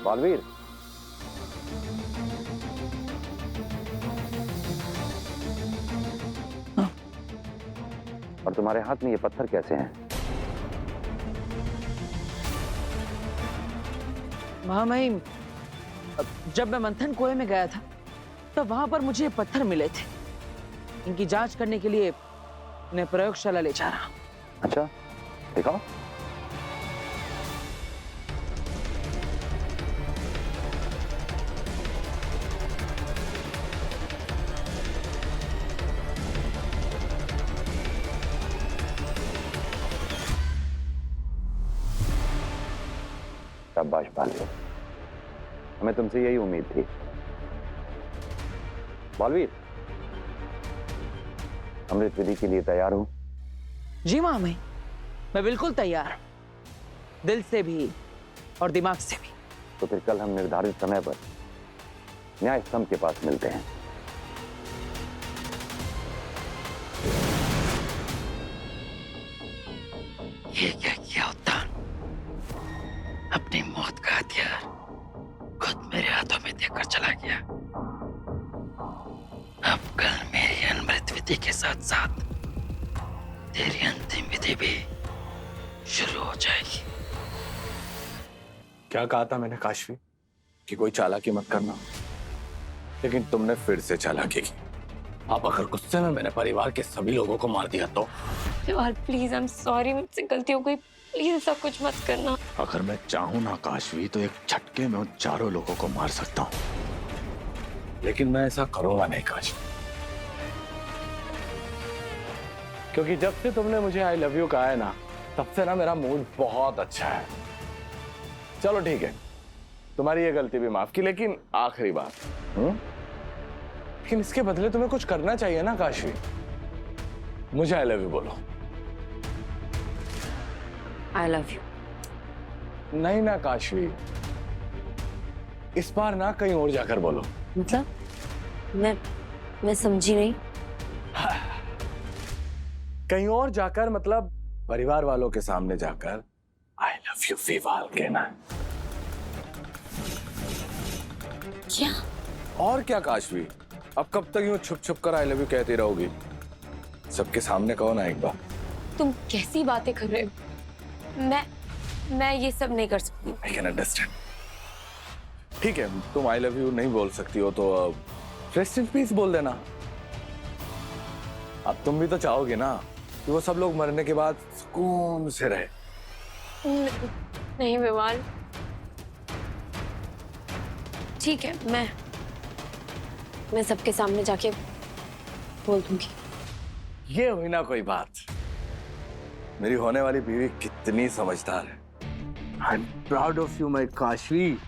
बालवीर, और तुम्हारे हाथ में ये पत्थर कैसे हैं? महामहिम, जब मैं मंथन कुएं में गया था तब वहां पर मुझे ये पत्थर मिले थे। इनकी जांच करने के लिए उन्हें प्रयोगशाला ले जा रहा। अच्छा, दिखाओ। शाबाश बालवीर, हमें तुमसे यही उम्मीद थी। बालवीर, अमृत विधि के लिए तैयार हो? जी महामहिम, मैं बिल्कुल तैयार हूं, दिल से भी और दिमाग से भी। तो फिर कल हम निर्धारित समय पर न्याय स्तंभ के पास मिलते हैं। ये क्या किया उत्तान? अपनी मौत का हथियार खुद मेरे हाथों में देकर चला गया। अब कल मेरी अमृत विधि के साथ साथ तेरी अंतिम विधि भी शुरू हो जाएगी। क्या कहा था मैंने काशवी कि कोई चालाकी मत करना, लेकिन तुमने फिर से चालाकी की। अब अगर गुस्से में मैंने परिवार के सभी लोगों को मार दिया तो? यार प्लीज, आई एम सॉरी, मुझसे गलती हो गई, प्लीज ऐसा कुछ मत करना। अगर मैं चाहूं ना काशवी तो एक झटके में उन चारों लोगों को मार सकता हूं, लेकिन मैं ऐसा करूंगा नहीं काशवी, क्योंकि जब से तुमने मुझे आई लव यू कहा है ना, तब से ना मेरा मूड बहुत अच्छा है। चलो ठीक है, तुम्हारी ये गलती भी माफ की, लेकिन आखिरी बात, लेकिन इसके बदले तुम्हें कुछ करना चाहिए ना काशवी। मुझे आई लव यू बोलो। I love you. नहीं ना काशवी, इस बार ना कहीं और जाकर बोलो। मतलब मैं समझी नहीं। कहीं और जाकर मतलब परिवार वालों के सामने जाकर आई लव यू विवाल कहना है। क्या? और क्या काशवी, अब कब तक यूं छुप छुप कर आई लव यू कहती रहोगी? सबके सामने कहो ना एक बार। तुम कैसी बातें कर रहे हो? मैं ये सब नहीं कर सकती। I can understand. ठीक है, तुम आई लव यू नहीं बोल सकती हो तो रेस्ट इन पीस बोल देना। अब तुम भी तो चाहोगे ना कि वो सब लोग मरने के बाद सुकून से रहे। नहीं विवाल, ठीक है, मैं सबके सामने जाके बोल दूंगी। ये हुई ना कोई बात। मेरी होने वाली बीवी कितनी समझदार है। I am proud of you my Kashvi.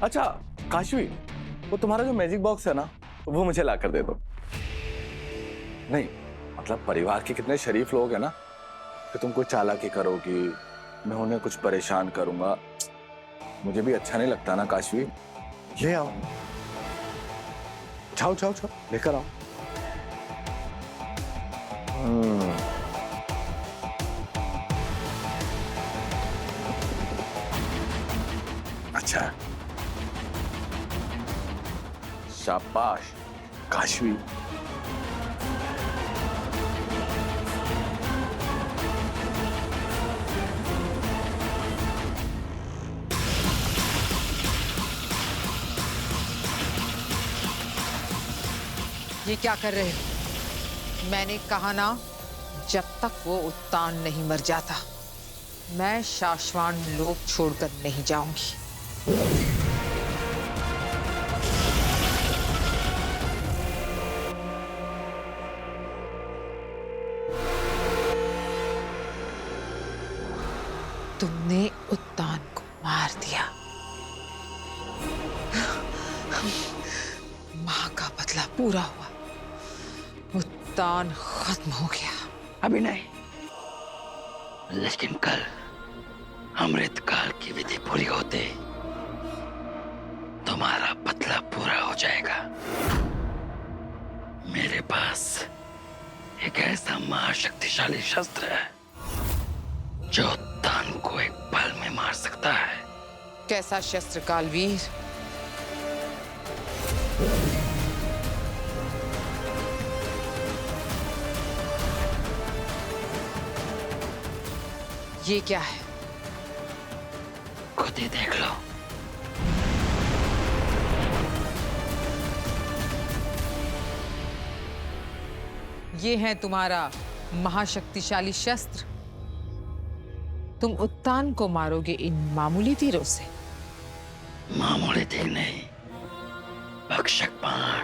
अच्छा काशवी, वो तुम्हारा जो मैजिक बॉक्स है ना, वो मुझे ला कर दे दो। नहीं मतलब परिवार के कितने शरीफ लोग हैं ना, कि तुम कोई चालाकी करोगी, मैं उन्हें कुछ परेशान करूंगा, मुझे भी अच्छा नहीं लगता ना काशवी। ले आओ, जाओ जाओ जाओ, लेकर आओ। अच्छा, शाबाश काशवी। ये क्या कर रहे हो? मैंने कहा ना, जब तक वो उत्तान नहीं मर जाता मैं शाश्वान लोक छोड़कर नहीं जाऊंगी। तुमने उत्तान को मार दिया, मां का बदला पूरा हुआ, उत्तान खत्म हो गया। अभी नहीं, लेकिन कल अमृत काल की विधि पूरी होते तुम्हारा बदला पूरा हो जाएगा। मेरे पास एक ऐसा महाशक्तिशाली शस्त्र है जो उत्तान को एक पल में मार सकता है। कैसा शस्त्र कालवीर? ये क्या है? खुद ही देख लो। ये है तुम्हारा महाशक्तिशाली शस्त्र? तुम उत्तान को मारोगे इन मामूली तीरों से? मामूली तीर नहीं, भक्षक बाण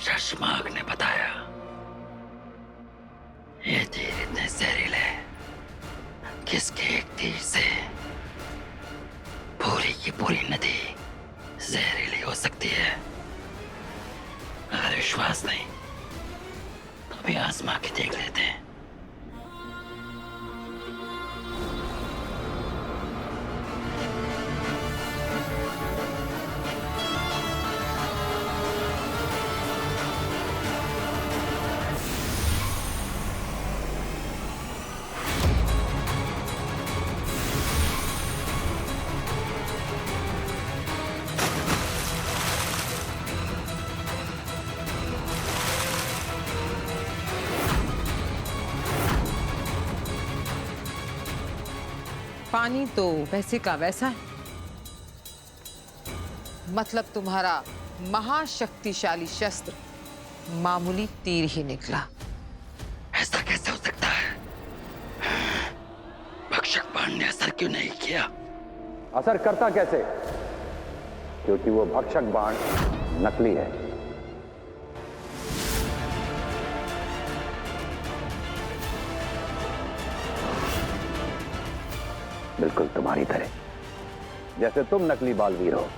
शशमाग ने बताया। ये तीर इतने जहरीले किसके एक तीर से पूरी की पूरी नदी जहरीली हो सकती है। अगर विश्वास नहीं तो अभी आजमा के देख लेते हैं। पानी तो वैसे का वैसा है। मतलब तुम्हारा महाशक्तिशाली शस्त्र मामूली तीर ही निकला। ऐसा कैसे हो सकता है? भक्षक बाण ने असर क्यों नहीं किया? असर करता कैसे? क्योंकि वो भक्षक बाण नकली है। बिल्कुल तुम्हारी तरह, जैसे तुम नकली बालवीर हो।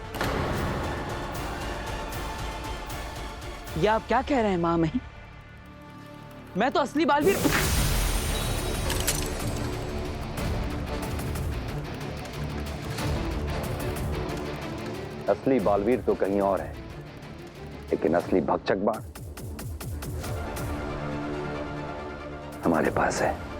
ये आप क्या कह रहे हैं मां मही? मैं तो असली बालवीर। असली बालवीर तो कहीं और है, लेकिन असली भक्षक बाण हमारे पास है।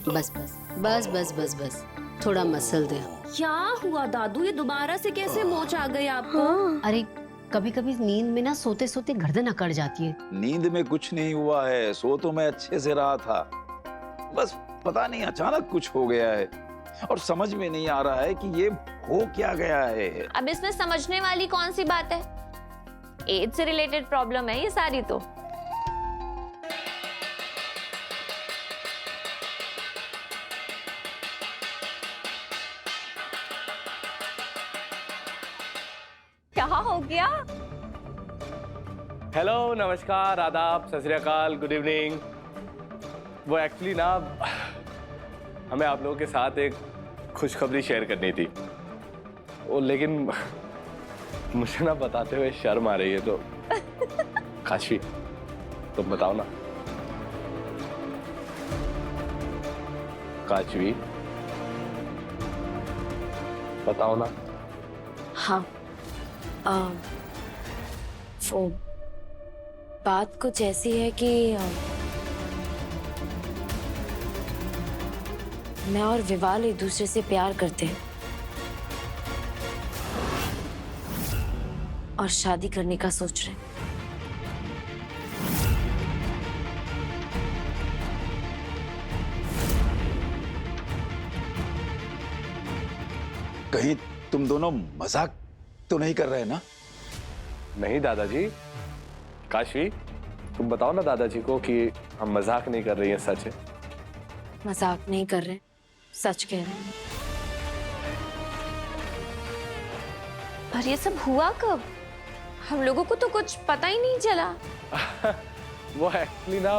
बस बस बस बस बस बस थोड़ा मसल दे। क्या हुआ दादू, ये दोबारा से कैसे मोच आ गई आपको? अरे कभी कभी नींद में ना सोते सोते गर्दन अकड़ जाती है। नींद में कुछ नहीं हुआ है, सो तो मैं अच्छे से रहा था। बस पता नहीं अचानक कुछ हो गया है और समझ में नहीं आ रहा है कि ये हो क्या गया है। अब इसमें समझने वाली कौन सी बात है? एज से रिलेटेड प्रॉब्लम है ये सारी तो। क्या हो गया? हेलो, नमस्कार, आदाब, सत श्री अकाल, गुड इवनिंग। वो एक्चुअली ना हमें आप लोगों के साथ एक खुशखबरी शेयर करनी थी, वो लेकिन मुझे ना बताते हुए शर्म आ रही है। तो काशी तुम बताओ ना। काशवी बताओ ना। हाँ, वो बात कुछ ऐसी है कि मैं और विवाल एक दूसरे से प्यार करते हैं और शादी करने का सोच रहे हैं। कहीं तुम दोनों मजाक तो नहीं कर रहे ना? नहीं दादाजी। काशवी तुम बताओ ना दादाजी को कि हम मजाक नहीं कर रही हैं, सच है। मजाक नहीं कर रहे, सच कह रहे हैं। पर ये सब हुआ कब? हम लोगों को तो कुछ पता ही नहीं चला। वो एक्चुअली ना,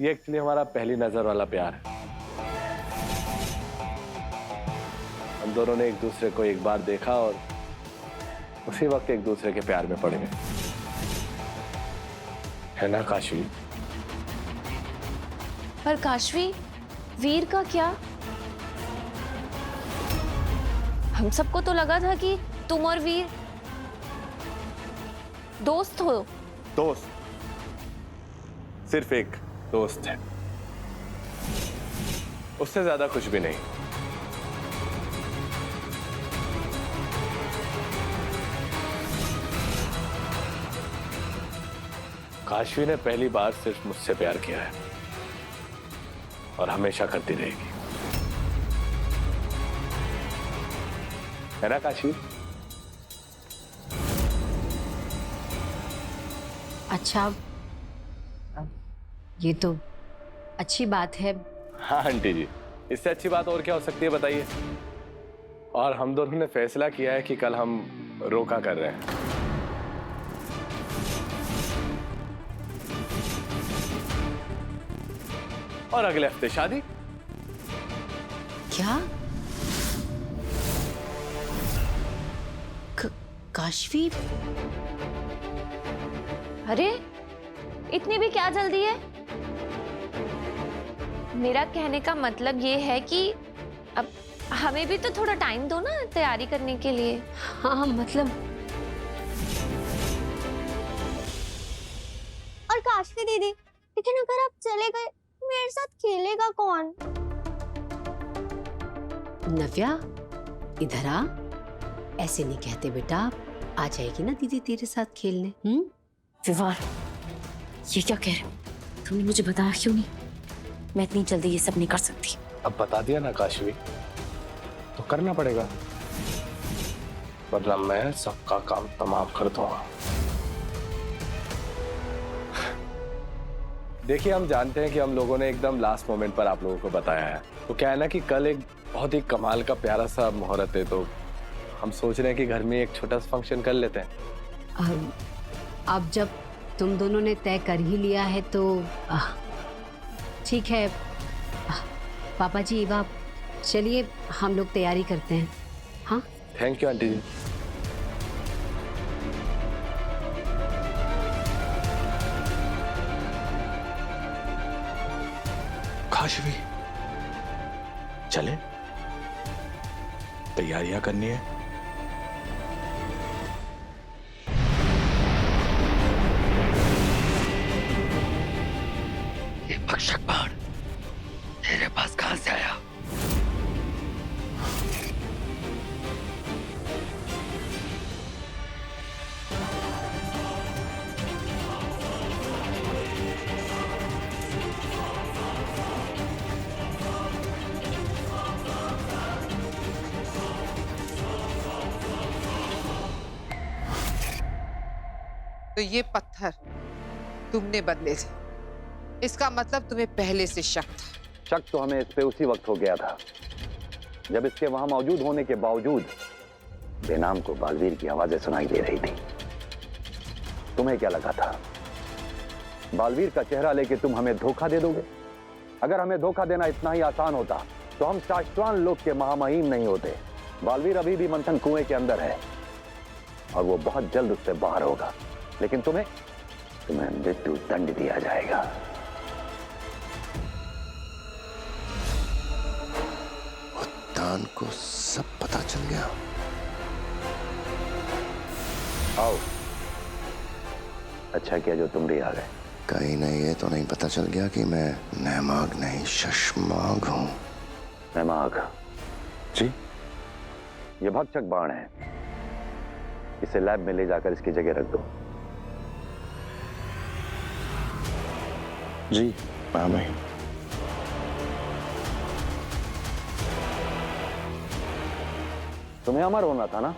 ये एक्चुअली हमारा पहली नजर वाला प्यार है। हम दोनों ने एक दूसरे को एक बार देखा और उसी वक्त एक दूसरे के प्यार में पड़ गए, है ना काशवी? पर काशवी, वीर का क्या? हम सबको तो लगा था कि तुम और वीर दोस्त हो। दोस्त? सिर्फ एक दोस्त है, उससे ज्यादा कुछ भी नहीं। काशवी ने पहली बार सिर्फ मुझसे प्यार किया है और हमेशा करती रहेगी, है ना काशवी? अच्छा, ये तो अच्छी बात है। हाँ आंटी जी, इससे अच्छी बात और क्या हो सकती है बताइए। और हम दोनों ने फैसला किया है कि कल हम रोका कर रहे हैं। और अगले हफ्ते शादी। क्या? काशवी, अरे इतनी भी क्या जल्दी है? मेरा कहने का मतलब ये है कि अब हमें भी तो थोड़ा टाइम दो ना तैयारी करने के लिए। हाँ मतलब। और काशवी दीदी, लेकिन अगर आप चले गए मेरे साथ खेलेगा कौन? नव्या, इधर आ। ऐसे नहीं कहते बेटा, आ जाएगी ना दीदी तेरे साथ खेलने। विवाह, ये क्या कह रहे हो? तुमने मुझे बताया क्यों नहीं? मैं इतनी जल्दी ये सब नहीं कर सकती। अब बता दिया ना काशवी, तो करना पड़ेगा, वरना मैं सबका काम तमाम कर दूंगा। देखिए, हम जानते हैं कि हम लोगों ने एकदम लास्ट मोमेंट पर आप लोगों को बताया है, तो क्या है ना कि कल एक बहुत ही कमाल का प्यारा सा मुहूर्त है, तो हम सोच रहे हैं कि घर में एक छोटा सा फंक्शन कर लेते हैं। अब जब तुम दोनों ने तय कर ही लिया है तो ठीक है। पापा जी, अब चलिए हम लोग तैयारी करते हैं। हाँ, थैंक यू आंटी जी। काशवी, चले, तैयारियां करनी है। ये भक्षक बाण तेरे पास कहां से आया? तो ये पत्थर तुमने बदले थे, इसका मतलब तुम्हें पहले से शक था। शक तो हमें इस पे उसी वक्त हो गया था जब इसके वहां मौजूद होने के बावजूद बेनाम को बालवीर की आवाजें सुनाई दे रही थी। तुम्हें क्या लगा था बालवीर का चेहरा लेके तुम हमें धोखा दे दोगे? अगर हमें धोखा देना इतना ही आसान होता तो हम शाश्वान लोक के महामहिम नहीं होते। बालवीर अभी भी मंथन कुएं के अंदर है और वो बहुत जल्द उससे बाहर होगा, लेकिन तुम्हें मृत्यु दंड दिया जाएगा। उत्तान को सब पता चल गया। आओ, अच्छा किया जो तुम भी आ गए। कहीं नहीं, ये तो नहीं पता चल गया कि मैं नैमाग नहीं शशमाग हूं। नैमाग जी? ये भक्षक बाण है, इसे लैब में ले जाकर इसकी जगह रख दो। जी मामा। तुम्हें अमर होना था ना?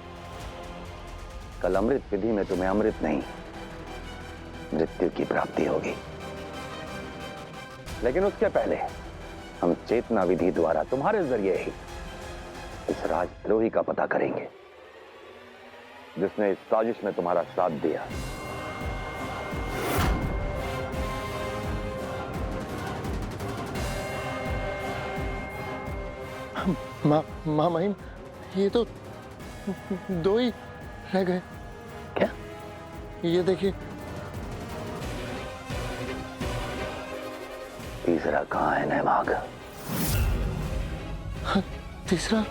कल अमृत विधि में तुम्हें अमृत नहीं, मृत्यु की प्राप्ति होगी। लेकिन उसके पहले हम चेतना विधि द्वारा तुम्हारे जरिए ही इस राजद्रोही का पता करेंगे जिसने इस साजिश में तुम्हारा साथ दिया। मामा, ये तो दो ही रह गए। क्या? ये देखिए। तीसरा कहां है नैमाग? तीसरा?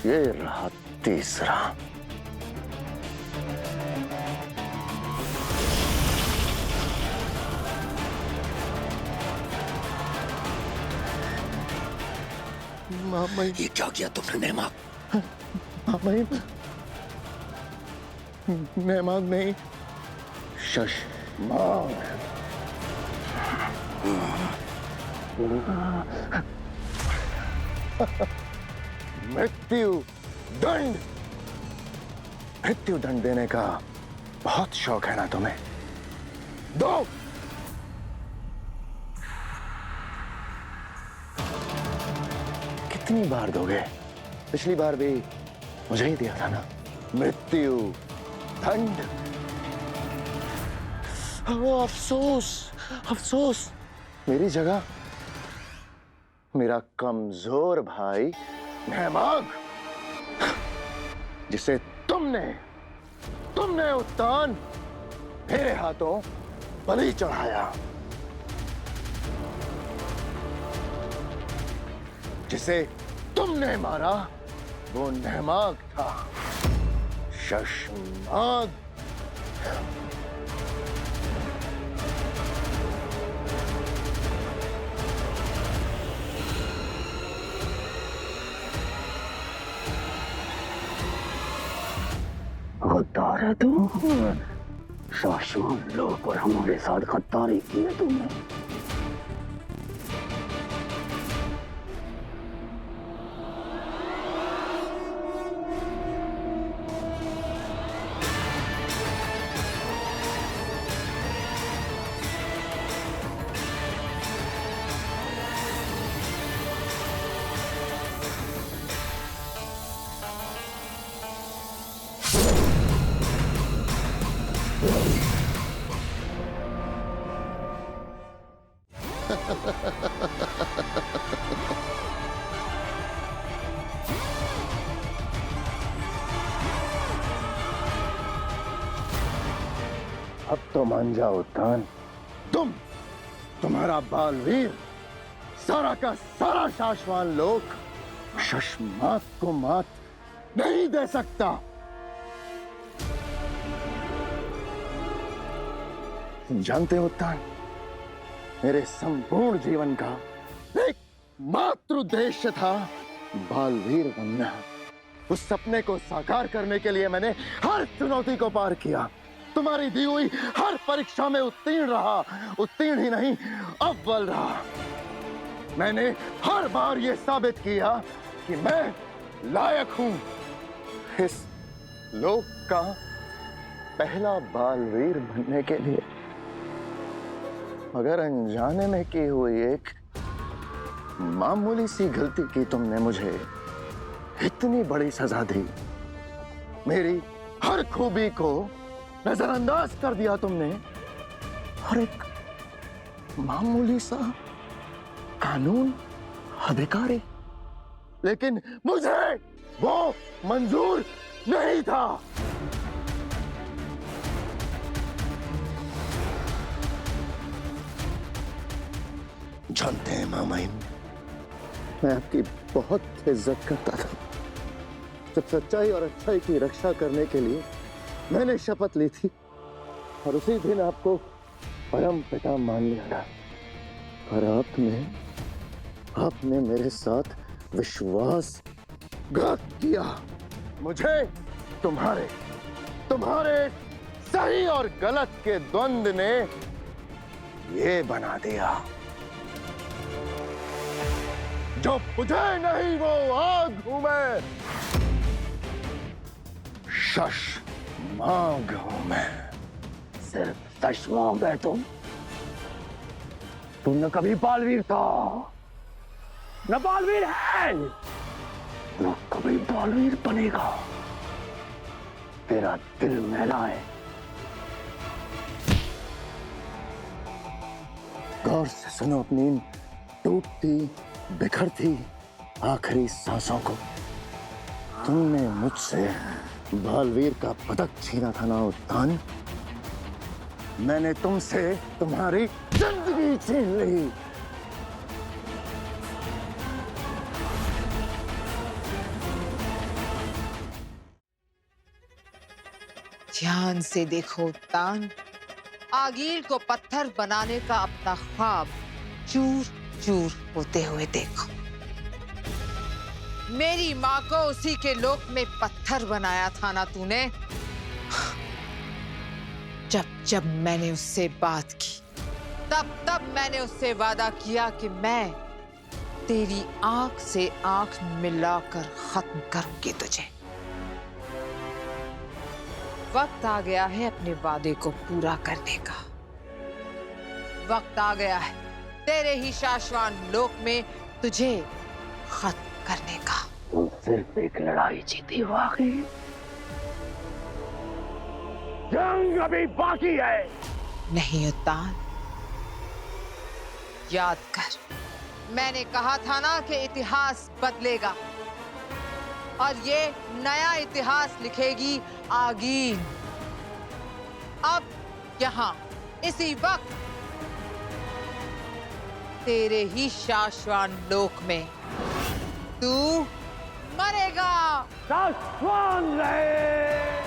ये रहा तीसरा। मामा ये क्या किया तुमने नेमा? मामा नेमाग नहीं, शशमाग। मृत्यु दंड, मृत्यु दंड देने का बहुत शौक है ना तुम्हें? दो। कितनी बार दोगे? पिछली बार भी मुझे ही दिया था ना मृत्यु दंड। अफसोस, अफसोस, मेरी जगह मेरा कमजोर भाई नेमाग, जिसे तुमने उत्तान मेरे हाथों बलि चढ़ाया, जिसे तुमने मारा वो नेमाग था, शशमाग। गद्दार है तुम, शाश्वत लोग पर हमारे साथ गद्दारी की है तुमने। अब तो मान जाओ उत्तान, तुम्हारा बालवीर, सारा का सारा शाश्वान लोक शशमाग को मात नहीं दे सकता। जानते हो उत्तान, मेरे संपूर्ण जीवन का एक मात्र उद्देश्य था बालवीर बनना। उस सपने को साकार करने के लिए मैंने हर चुनौती को पार किया, तुम्हारी दी हुई हर परीक्षा में उत्तीर्ण रहा, उत्तीर्ण ही नहीं अव्वल रहा। मैंने हर बार यह साबित किया कि मैं लायक हूं इस लोक का पहला बालवीर बनने के लिए। मगर अनजाने में की हुई एक मामूली सी गलती की तुमने मुझे इतनी बड़ी सजा दी। मेरी हर खूबी को नजरअंदाज कर दिया तुमने, और एक मामूली सा कानून अधिकारी। लेकिन मुझे वो मंजूर नहीं था। जानते हैं मामाइन, मैं आपकी बहुत इज्जत करता था। जब सच्चाई और अच्छाई की रक्षा करने के लिए मैंने शपथ ली थी, और उसी दिन आपको परम पिता मान लिया था, और आपने मेरे साथ विश्वासघात किया। मुझे तुम्हारे सही और गलत के द्वंद्व ने ये बना दिया। जो बुझे नहीं वो आग हूं मैं, शशमाग हूं मैं। सिर्फ शशमाग है तुम न कभी बालवीर था, न बालवीर है, न कभी बालवीर बनेगा। तेरा दिल मैला है। गौर से सुनो अपनी इन टूटती बिखरती आखिरी सांसों को। तुमने मुझसे बालवीर का पदक छीना था ना उत्तान, मैंने तुमसे तुम्हारी जिंदगी छीन ली। ध्यान से देखो उत्तान, आगील को पत्थर बनाने का अपना ख्वाब चूर चूर होते हुए देखो। मेरी माँ को उसी के लोक में पत्थर बनाया था ना तूने? जब जब मैंने उससे बात की, तब तब मैंने उससे वादा किया कि मैं तेरी आंख से आंख मिलाकर खत्म करूंगी तुझे। वक्त आ गया है अपने वादे को पूरा करने का। वक्त आ गया है तेरे ही शाश्वान लोक में तुझे खत्म करने का। तुम सिर्फ एक लड़ाई जीती हो आगे, जंग अभी बाकी है। नहीं उत्तान, याद कर, मैंने कहा था ना कि इतिहास बदलेगा और ये नया इतिहास लिखेगी आगीन। अब यहाँ इसी वक्त तेरे ही शाश्वान लोक में तू मरेगा। शाश्वान रहे।